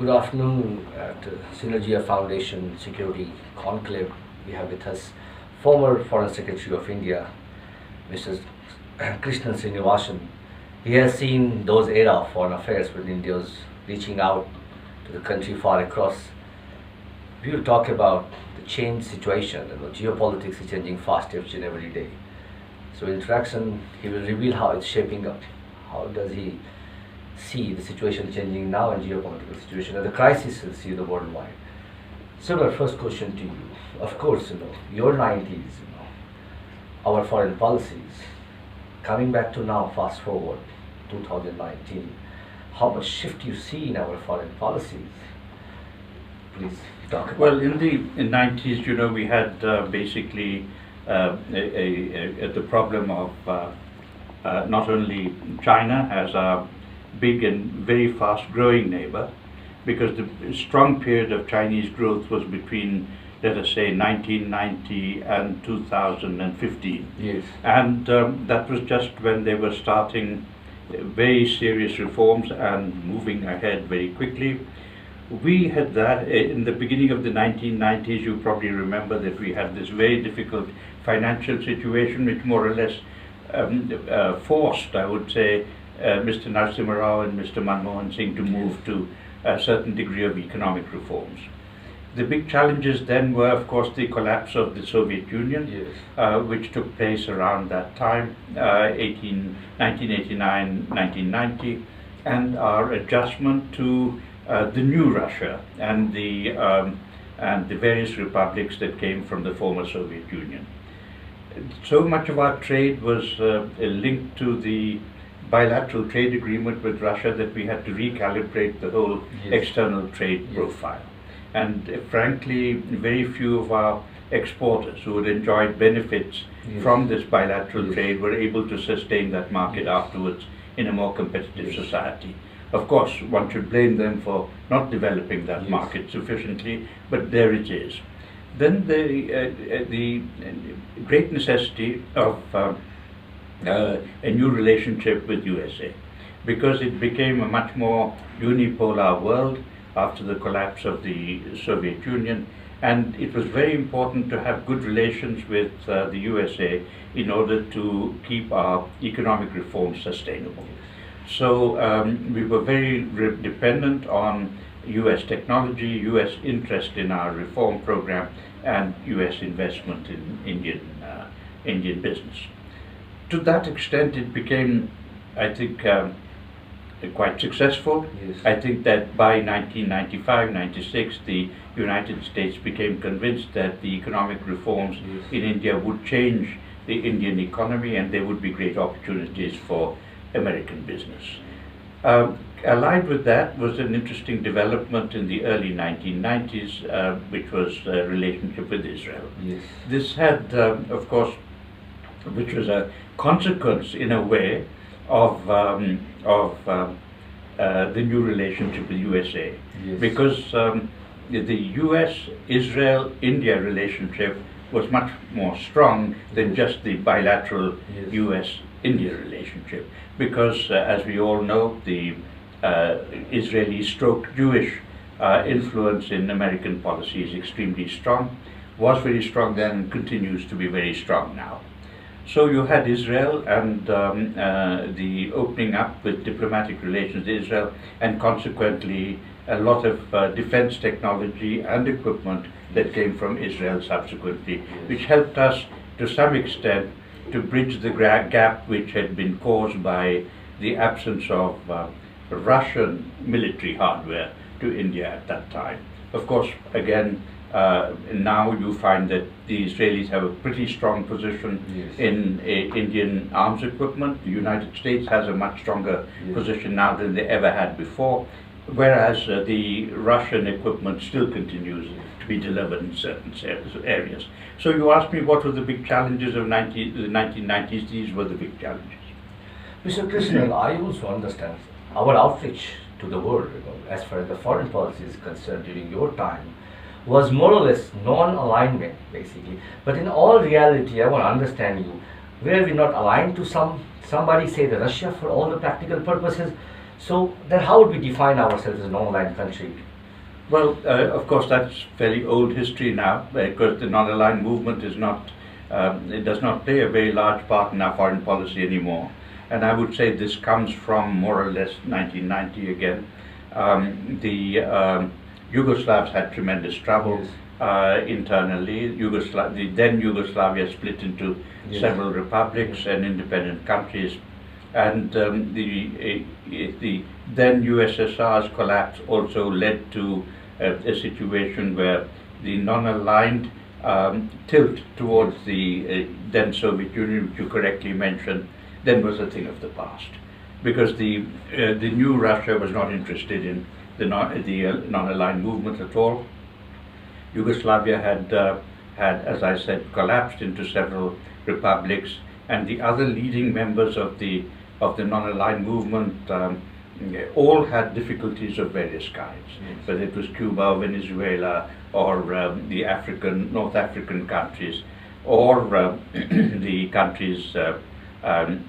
Good afternoon at Synergia Foundation Security Conclave. We have with us former Foreign Secretary of India, Mr. Krishnan Srinivasan. He has seen those era of foreign affairs when India was reaching out to the country far across. We will talk about the changed situation. Geopolitics is changing fast each and every day. So introduction, he will reveal how it's shaping up. How does he see the situation changing now and geopolitical situation and the crisis will see the worldwide. So my first question to you, of course, your 90s, our foreign policies, coming back to now, fast forward, 2019, how much shift you see in our foreign policies? Please talk about Well, in the 90s, we had basically the problem of not only China as a big and very fast growing neighbor, because the strong period of Chinese growth was between, let us say, 1990 and 2015. Yes. And that was just when they were starting very serious reforms and moving ahead very quickly. We had that in the beginning of the 1990s. You probably remember that we had this very difficult financial situation which more or less forced, I would say, Mr. Narasimha Rao and Mr. Manmohan Singh to move to a certain degree of economic reforms. The big challenges then were, of course, the collapse of the Soviet Union, Yes. which took place around that time, 1989, 1990, and our adjustment to the new Russia and the various republics that came from the former Soviet Union. So much of our trade was linked to the bilateral trade agreement with Russia that we had to recalibrate the whole Yes. external trade Yes. profile. And frankly, very few of our exporters who had enjoyed benefits Yes. from this bilateral Yes. trade were able to sustain that market Yes. afterwards in a more competitive Yes. society. Of course, one should blame them for not developing that Yes. market sufficiently, but there it is. Then the great necessity of a new relationship with USA, because it became a much more unipolar world after the collapse of the Soviet Union, and it was very important to have good relations with the USA in order to keep our economic reforms sustainable. So we were very dependent on US technology, US interest in our reform program, and US investment in Indian business. To that extent, it became, I think, quite successful. Yes. I think that by 1995-96, the United States became convinced that the economic reforms Yes. in India would change the Indian economy and there would be great opportunities for American business. Allied with that was an interesting development in the early 1990s, which was a relationship with Israel. Yes. This had, of course, which was a consequence in a way of the new relationship with USA, Yes. because the US-Israel-India relationship was much more strong than just the bilateral Yes. US-India relationship, because as we all know, the Israeli stroke Jewish influence in American policy is extremely strong, was very strong then and continues to be very strong now. So you had Israel and the opening up with diplomatic relations with Israel, and consequently a lot of defense technology and equipment that came from Israel subsequently, which helped us to some extent to bridge the gap which had been caused by the absence of Russian military hardware to India at that time. Of course, again, now you find that the Israelis have a pretty strong position Yes. in Indian arms equipment. The United States has a much stronger Yes. position now than they ever had before, whereas the Russian equipment still continues to be delivered in certain areas. So you asked me what were the big challenges of the 1990s. These were the big challenges. Mr. Krishnan, I also understand our outreach to the world, as far as the foreign policy is concerned during your time, was more or less non-alignment, basically. But in all reality, I want to understand you. Were we not aligned to somebody, say Russia, for all the practical purposes? So then how would we define ourselves as a non-aligned country? Well, of course, that's fairly old history now, because the non-aligned movement is not, it does not play a very large part in our foreign policy anymore. And I would say this comes from more or less 1990 again. The Yugoslavs had tremendous trouble. Yes. Internally. The then Yugoslavia split into Yes. several republics and independent countries, and the then USSR's collapse also led to a situation where the non-aligned tilt towards the then Soviet Union, which you correctly mentioned, then was a thing of the past, because the new Russia was not interested in the non-aligned movement at all. Yugoslavia had, as I said, collapsed into several republics, and the other leading members of the non-aligned movement all had difficulties of various kinds, Yes. whether it was Cuba, Venezuela, or the North African countries, or the countries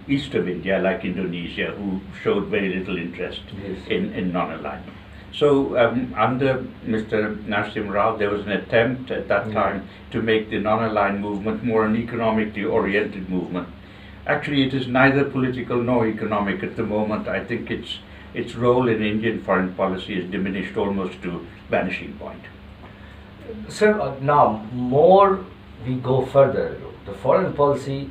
east of India, like Indonesia, who showed very little interest Yes. in non-alignment. So under Mr. Narasimha Rao, there was an attempt at that time to make the non-aligned movement more an economically oriented movement. Actually, it is neither political nor economic at the moment. I think its role in Indian foreign policy is diminished almost to vanishing point. Sir, now more we go further, the foreign policy,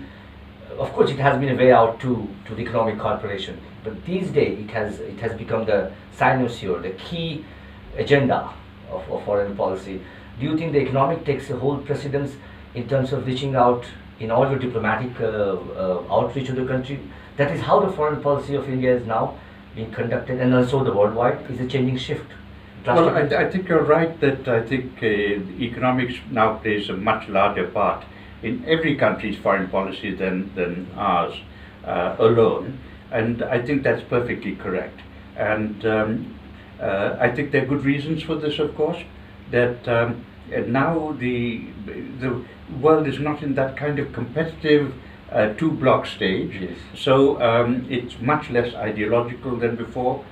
of course, it has been a way out to the economic cooperation, but these days it has become the cynosure, the key agenda of foreign policy. Do you think the economic takes a whole precedence in terms of reaching out in all your diplomatic outreach to the country? That is how the foreign policy of India is now being conducted, and also the worldwide is a changing shift. Well, I think you're right that I think economics now plays a much larger part in every country's foreign policy than ours alone, and I think that's perfectly correct. And I think there are good reasons for this, of course, that now the world is not in that kind of competitive two-block stage. Yes. So it's much less ideological than before.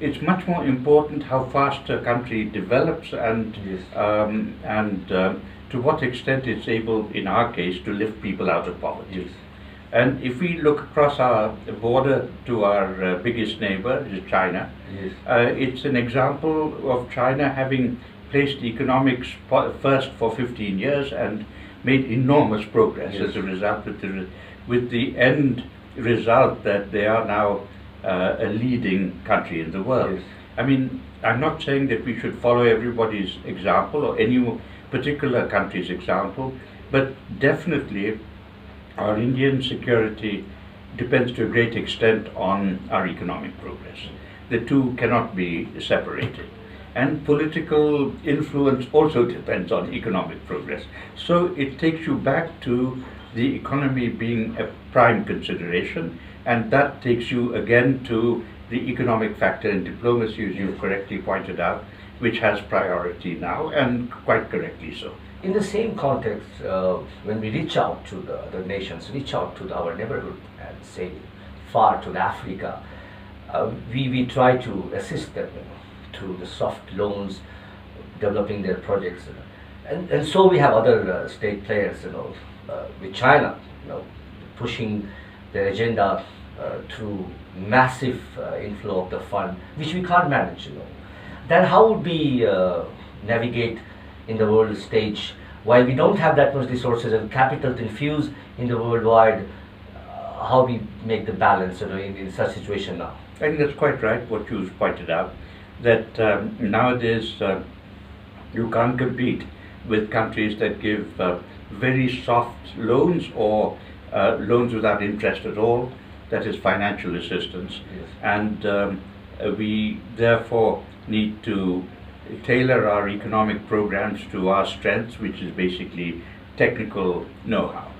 It's much more important how fast a country develops and Yes. To what extent it's able, in our case, to lift people out of poverty. Yes. And if we look across our border to our biggest neighbor, which is China, Yes. it's an example of China having placed economics first for 15 years and made enormous progress Yes. as a result, with the end result that they are now a leading country in the world. Yes. I mean, I'm not saying that we should follow everybody's example or any particular country's example, but definitely our Indian security depends to a great extent on our economic progress. The two cannot be separated. And political influence also depends on economic progress. So it takes you back to the economy being a prime consideration, and that takes you again to the economic factor in diplomacy, as you've correctly pointed out, which has priority now, and quite correctly so. In the same context, when we reach out to the other nations, reach out to our neighborhood and say far to Africa, we try to assist them through the soft loans, developing their projects, and so we have other state players, with China, pushing their agenda through massive inflow of the fund, which we can't manage. Then how would we navigate in the world stage while we don't have that much resources and capital to infuse in the worldwide? How we make the balance in such situation now? I think that's quite right what you pointed out, that nowadays you can't compete with countries that give very soft loans or loans without interest at all, that is financial assistance. Yes. And we therefore need to tailor our economic programs to our strengths, which is basically technical know-how.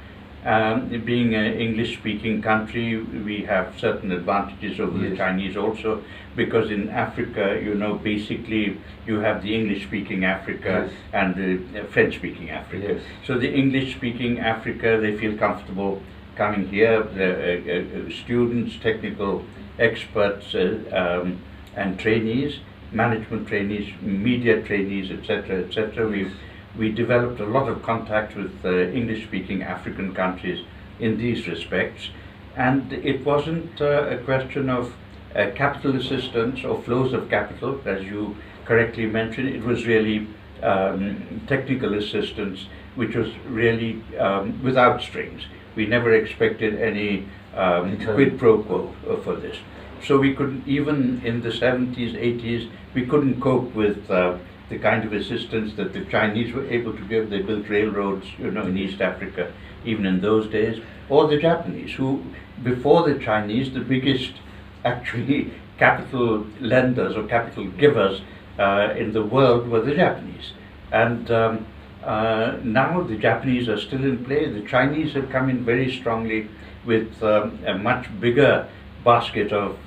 Being an English-speaking country, we have certain advantages over the Yes. Chinese also, because in Africa, basically you have the English-speaking Africa Yes. and the French-speaking Africa. Yes. So the English-speaking Africa, they feel comfortable coming here, students, technical experts and trainees, management trainees, media trainees, etc., etc. We developed a lot of contact with English-speaking African countries in these respects, and it wasn't a question of capital assistance or flows of capital, as you correctly mentioned. It was really technical assistance, which was really without strings. We never expected any quid pro quo for this. So we couldn't, even in the 70s, 80s, we couldn't cope with the kind of assistance that the Chinese were able to give. They built railroads, in East Africa, even in those days, or the Japanese, who, before the Chinese, the biggest actually capital lenders or capital givers in the world were the Japanese. And now the Japanese are still in play. The Chinese have come in very strongly with a much bigger basket of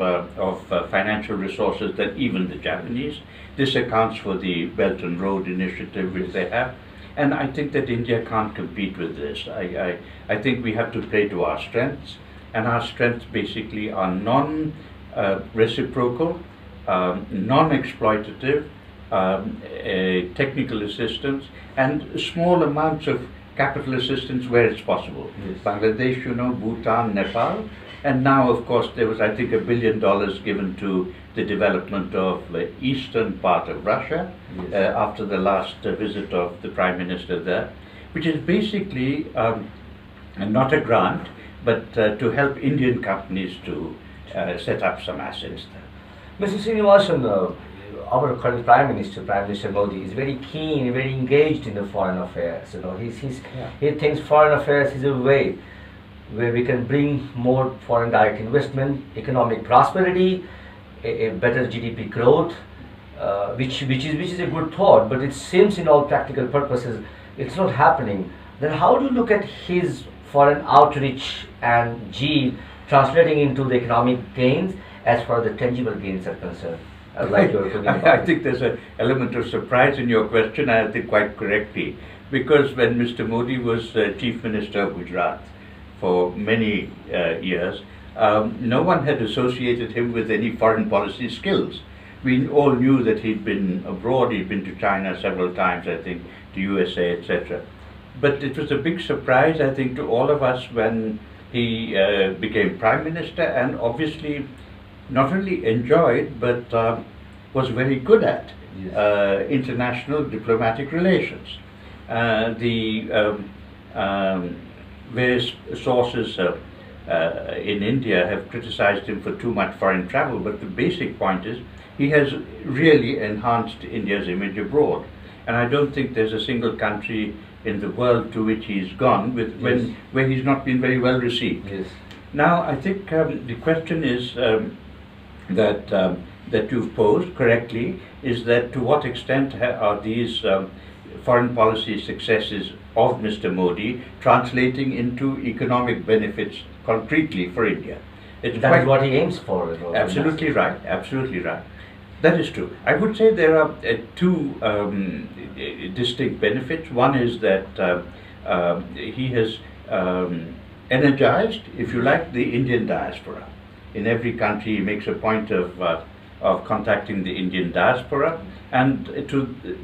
financial resources than even the Japanese. This accounts for the Belt and Road Initiative which they have. And I think that India can't compete with this. I think we have to play to our strengths, and our strengths basically are non-reciprocal, non-exploitative, technical assistance, and small amounts of capital assistance where it's possible. Yes. Bangladesh, Bhutan, Nepal, and now, of course, there was, I think, $1 billion given to the development of the eastern part of Russia. Yes. After the last visit of the Prime Minister there, which is basically not a grant, but to help Indian companies to set up some assets there. Mr. Srinivasan, our current Prime Minister Modi, is very keen, very engaged in the foreign affairs. He thinks foreign affairs is a way where we can bring more foreign direct investment, economic prosperity, a better GDP growth, which is a good thought. But it seems, in all practical purposes, it's not happening. Then how do you look at his foreign outreach and translating into the economic gains as far as the tangible gains are concerned? Like you're talking about. I think there's an element of surprise in your question, I think quite correctly, because when Mr. Modi was Chief Minister of Gujarat for many years, no one had associated him with any foreign policy skills. We all knew that he'd been abroad, he'd been to China several times, I think, to USA, etc. But it was a big surprise, I think, to all of us when he became Prime Minister, and obviously not only enjoyed, but was very good at international diplomatic relations. The various sources in India have criticized him for too much foreign travel, but the basic point is he has really enhanced India's image abroad. And I don't think there's a single country in the world to which he's gone where he's not been very well received. Yes. Now, I think the question is that you've posed correctly is that to what extent are these foreign policy successes of Mr. Modi translating into economic benefits concretely for India? That is what he aims for. Absolutely right, absolutely right. That is true. I would say there are two distinct benefits. One is that he has energized, if you like, the Indian diaspora. In every country he makes a point of contacting the Indian diaspora, and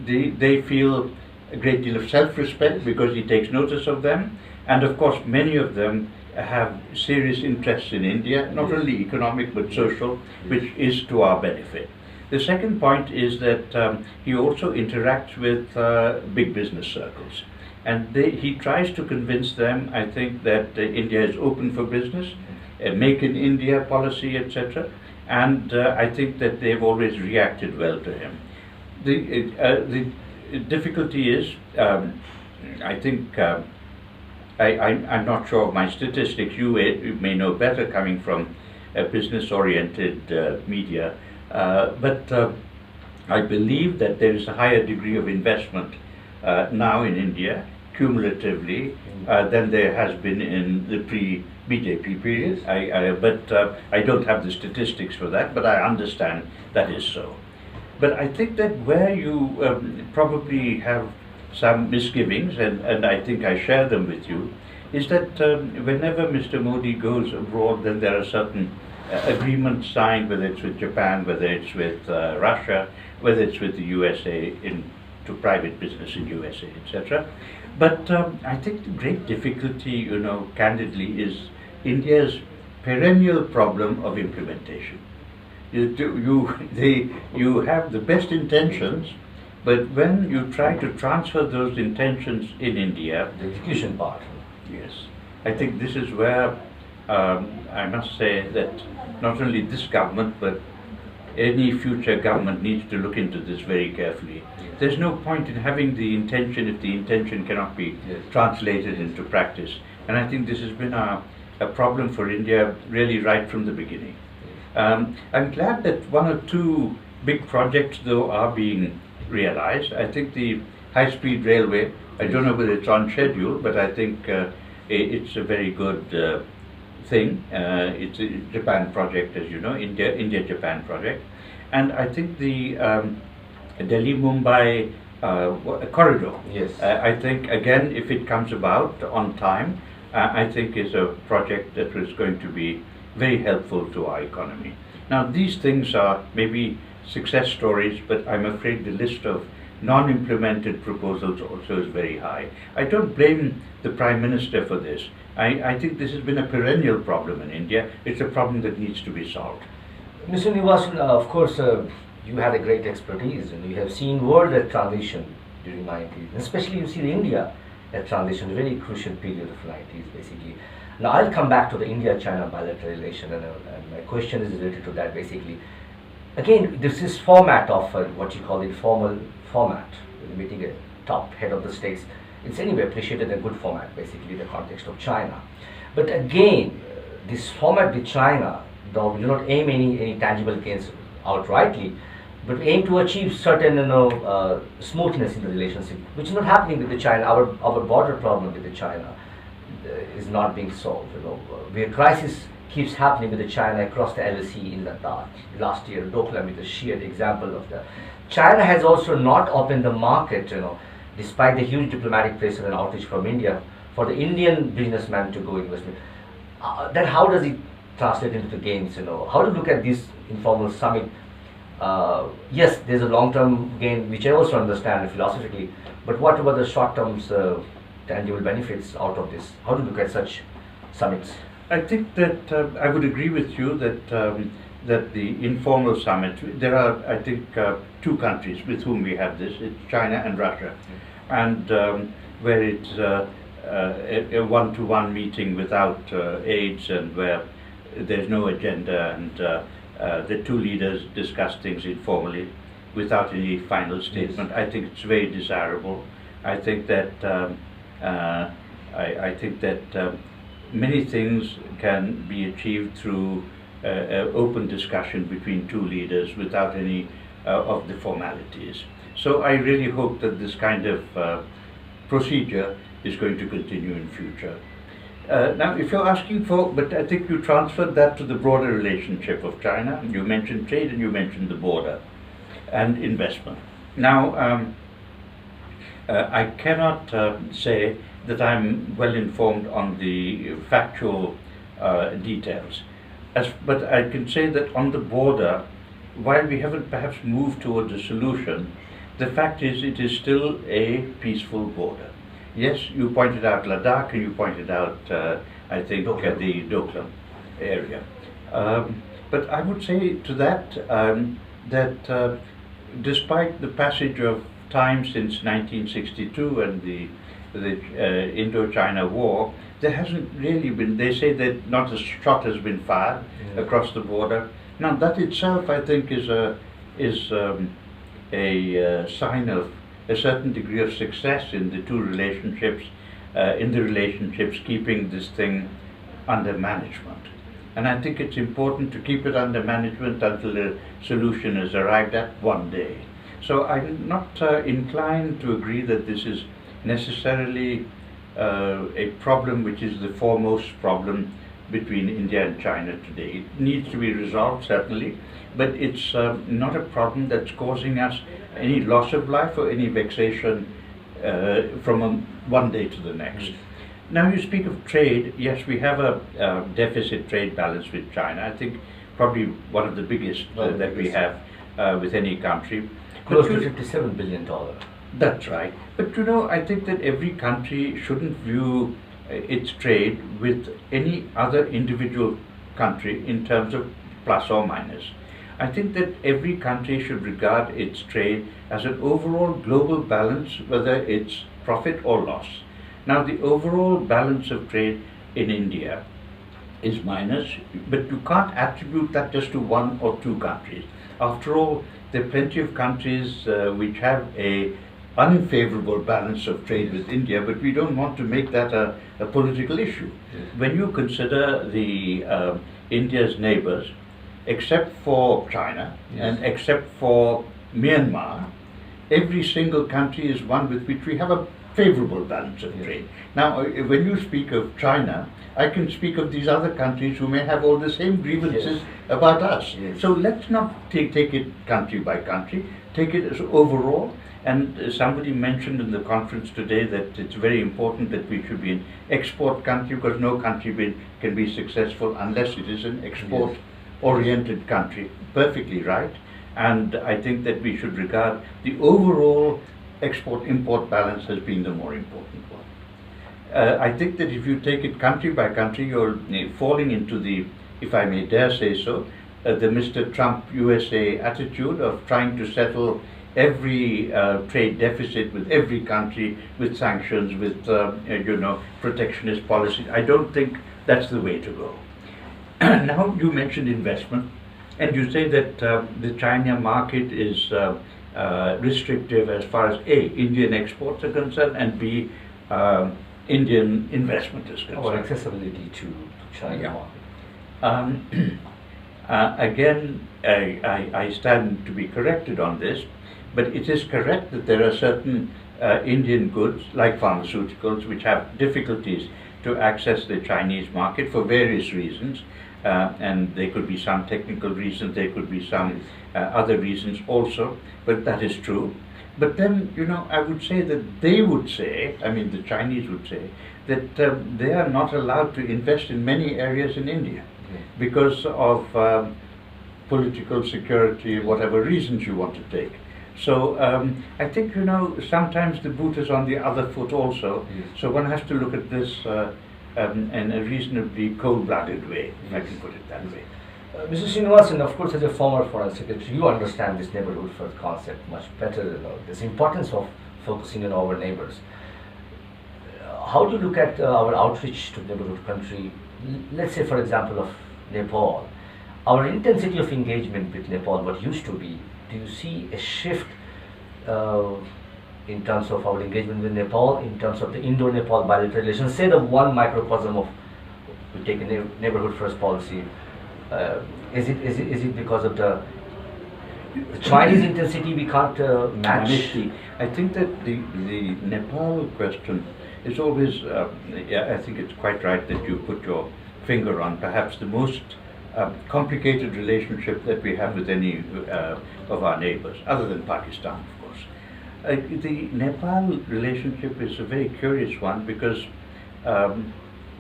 they feel a great deal of self-respect because he takes notice of them, and of course many of them have serious interests in India, not only economic but social, which is to our benefit. The second point is that he also interacts with big business circles, and he tries to convince them, I think, that India is open for business, make in India policy, etc. And I think that they've always reacted well to him. The difficulty is, I think, I'm not sure of my statistics, you may know better coming from business-oriented media, but I believe that there is a higher degree of investment now in India, cumulatively, than there has been in the pre-BJP period. I don't have the statistics for that, but I understand that is so. But I think that where you probably have some misgivings, and I think I share them with you, is that whenever Mr. Modi goes abroad, then there are certain agreements signed, whether it's with Japan, whether it's with Russia, whether it's with the USA into private business in USA, etc. But I think the great difficulty, you know, candidly, is India's perennial problem of implementation. You have the best intentions, but when you try to transfer those intentions in India, The execution part. yes, I think this is where I must say that not only this government, but any future government needs to look into this very carefully. There's no point in having the intention if the intention cannot be translated into practice. And I think this has been a problem for India really right from the beginning. I'm glad that one or two big projects, though, are being realized. I think the high-speed railway, I don't know whether it's on schedule, but I think it's a very good thing. It's a Japan project, as you know, India-Japan project. And I think the Delhi-Mumbai corridor, Yes. I think, again, if it comes about on time, I think is a project that was going to be very helpful to our economy. Now, these things are maybe success stories, but I'm afraid the list of non-implemented proposals also is very high. I don't blame the Prime Minister for this. I think this has been a perennial problem in India. It's a problem that needs to be solved. Mr. Srinivasan, of course, you had a great expertise and you have seen world at transition during 90s, especially you see the India at transition, a very crucial period of 90s basically. Now I'll come back to the India-China bilateral relation and my question is related to that basically. Again, this is format of what you call informal format, meeting a top head of the states. It's anyway appreciated a good format basically in the context of China. But again, this format with China, though we do not aim any tangible gains outrightly, but we aim to achieve certain smoothness in the relationship, which is not happening with the China. Our border problem with the China is not being solved. Where crisis keeps happening with the China across the LSE in Ladakh. Last year, Doklam is a sheer example of that. China has also not opened the market, despite the huge diplomatic pressure and outreach from India, for the Indian businessman to go investment. Then how does it translate into the gains? How to look at this informal summit? Yes, there's a long-term gain, which I also understand philosophically, but what about the short-term tangible benefits out of this? How to look at such summits? I think that I would agree with you that that the informal summit, there are, I think, two countries with whom we have this. It's China and Russia, and where it's a one-to-one meeting without aides and where there's no agenda and the two leaders discuss things informally without any final statement. Yes. I think it's very desirable. I think that I think that many things can be achieved through open discussion between two leaders without any of the formalities. So I really hope that this kind of procedure is going to continue in future. Now, if you're asking for, but I think you transferred that to the broader relationship of China. You mentioned trade and you mentioned the border and investment. Now, I cannot say that I'm well informed on the factual details. But I can say that on the border, while we haven't perhaps moved towards a solution, the fact is it is still a peaceful border. Yes, you pointed out Ladakh and you pointed out, I think, the Doklam area. But I would say to that, that despite the passage of time since 1962 and the Indo-China War, there hasn't really been, they say that not a shot has been fired across the border. Now that itself, I think, is a sign of a certain degree of success in the two relationships, keeping this thing under management. And I think it's important to keep it under management until a solution is arrived at one day. So I'm not inclined to agree that this is necessarily a problem which is the foremost problem between India and China today. It needs to be resolved, certainly, but it's not a problem that's causing us any loss of life or any vexation from one day to the next. Now you speak of trade. Yes, we have a deficit trade balance with China. I think probably one of the biggest that we have with any country. Close to $57 billion. That's right. But you know, I think that every country shouldn't view its trade with any other individual country in terms of plus or minus. I think that every country should regard its trade as an overall global balance, whether it's profit or loss. Now, the overall balance of trade in India is minus, but you can't attribute that just to one or two countries. After all, there are plenty of countries which have a unfavorable balance of trade with India, but we don't want to make that a political issue. Yes. When you consider the India's neighbors, except for China and except for Myanmar, every single country is one with which we have a favorable balance of trade. Now, when you speak of China, I can speak of these other countries who may have all the same grievances about us. So let's not take it country by country, take it as overall. And somebody mentioned in the conference today that it's very important that we should be an export country, because no country can be successful unless it is an export-oriented country. Perfectly right. And I think that we should regard the overall export-import balance as being the more important one. I think that if you take it country by country, you're falling into the, if I may dare say so, the Mr. Trump USA attitude of trying to settle every trade deficit with every country, with sanctions, with protectionist policies. I don't think that's the way to go. Now you mentioned investment, and you say that the China market is restrictive as far as A, Indian exports are concerned, and B, Indian investment is concerned. Or accessibility to China market. Again, I stand to be corrected on this, but it is correct that there are certain Indian goods, like pharmaceuticals, which have difficulties to access the Chinese market for various reasons. And there could be some technical reasons, there could be some other reasons also, but that is true. But then, I would say that they would say, the Chinese would say, that they are not allowed to invest in many areas in India because of political security, whatever reasons you want to take. So I think, sometimes the boot is on the other foot also. So one has to look at this in a reasonably cold-blooded way, if I can put it that way. Mr. Srinivasan, of course, as a former Foreign Secretary, you understand this neighborhood first concept much better, this importance of focusing on our neighbors. How do you look at our outreach to neighborhood country? Let's say, for example, of Nepal. Our intensity of engagement with Nepal, what used to be, do you see a shift in terms of our engagement with Nepal, in terms of the Indo-Nepal bilateral relations? Say the one microcosm of, we take a neighborhood first policy, is it because of the Chinese intensity we can't match? I think that the Nepal question is always, I think it's quite right that you put your finger on perhaps the most complicated relationship that we have with any of our neighbors, other than Pakistan, of course. The Nepal relationship is a very curious one because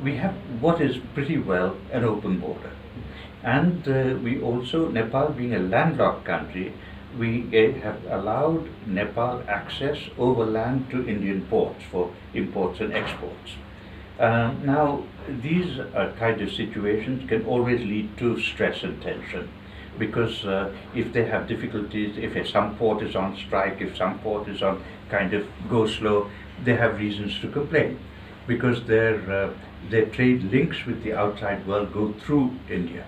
we have what is pretty well an open border. And we also, Nepal being a landlocked country, we have allowed Nepal access overland to Indian ports for imports and exports. Now, these kind of situations can always lead to stress and tension, because if they have difficulties, if some port is on strike, if some port is on kind of go slow, they have reasons to complain, because their trade links with the outside world go through India.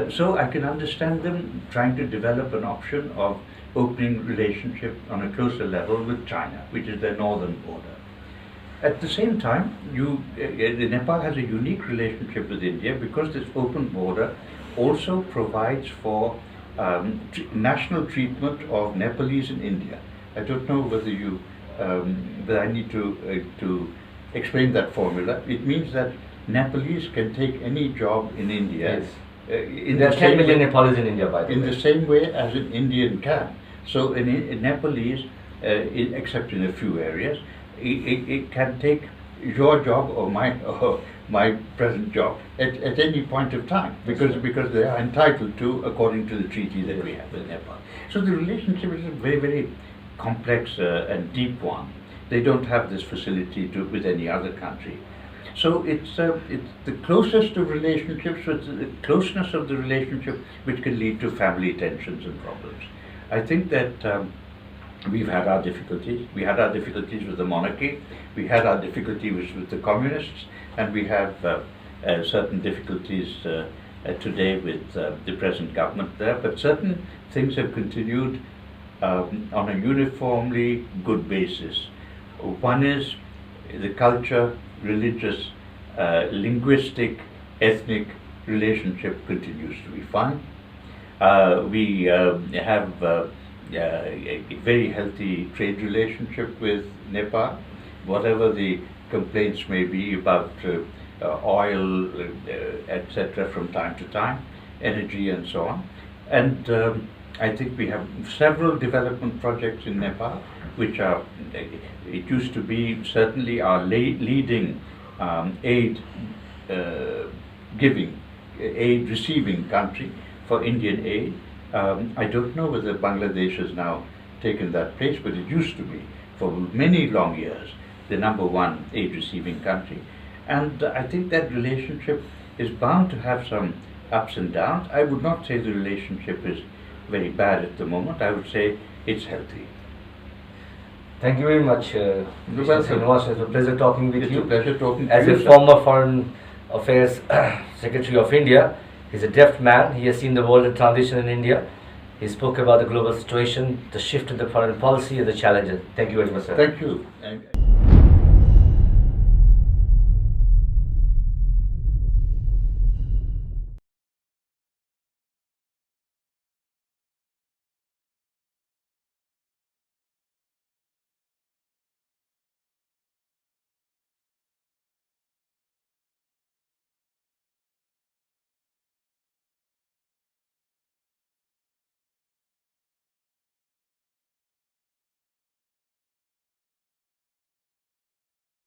So I can understand them trying to develop an option of opening relationship on a closer level with China, which is their northern border. At the same time, Nepal has a unique relationship with India because this open border also provides for national treatment of Nepalese in India. I don't know whether but I need to explain that formula. It means that Nepalese can take any job in India. Yes. There are 10 million Nepalese in India, by the way. In the same way as an Indian can. So in Nepalese, except in a few areas, it can take your job or my present job at any point of time, because they are entitled to, according to the treaty that we have with Nepal. So the relationship is a very, very complex and deep one. They don't have this facility with any other country. So it's the closest of relationships, with the closeness of the relationship, which can lead to family tensions and problems. I think that we've had our difficulties. We had our difficulties with the monarchy. We had our difficulties with the communists, and we have certain difficulties today with the present government there. But certain things have continued on a uniformly good basis. One is the culture, religious, linguistic, ethnic relationship continues to be fine. We have a very healthy trade relationship with Nepal. Whatever the complaints may be about oil, etc., from time to time, energy and so on. And I think we have several development projects in Nepal, which are, it used to be certainly our leading aid receiving country for Indian aid. I don't know whether Bangladesh has now taken that place, but it used to be for many long years the number one aid receiving country. And I think that relationship is bound to have some ups and downs. I would not say the relationship is very bad at the moment. I would say it's healthy. Thank you very much, Mr. Srinivasan. It's a pleasure talking with you. It's a pleasure talking As to you. a former Foreign Affairs Secretary of India, he's a deaf man. He has seen the world in transition in India. He spoke about the global situation, the shift in the foreign policy, and the challenges. Thank you very much, sir. Thank you.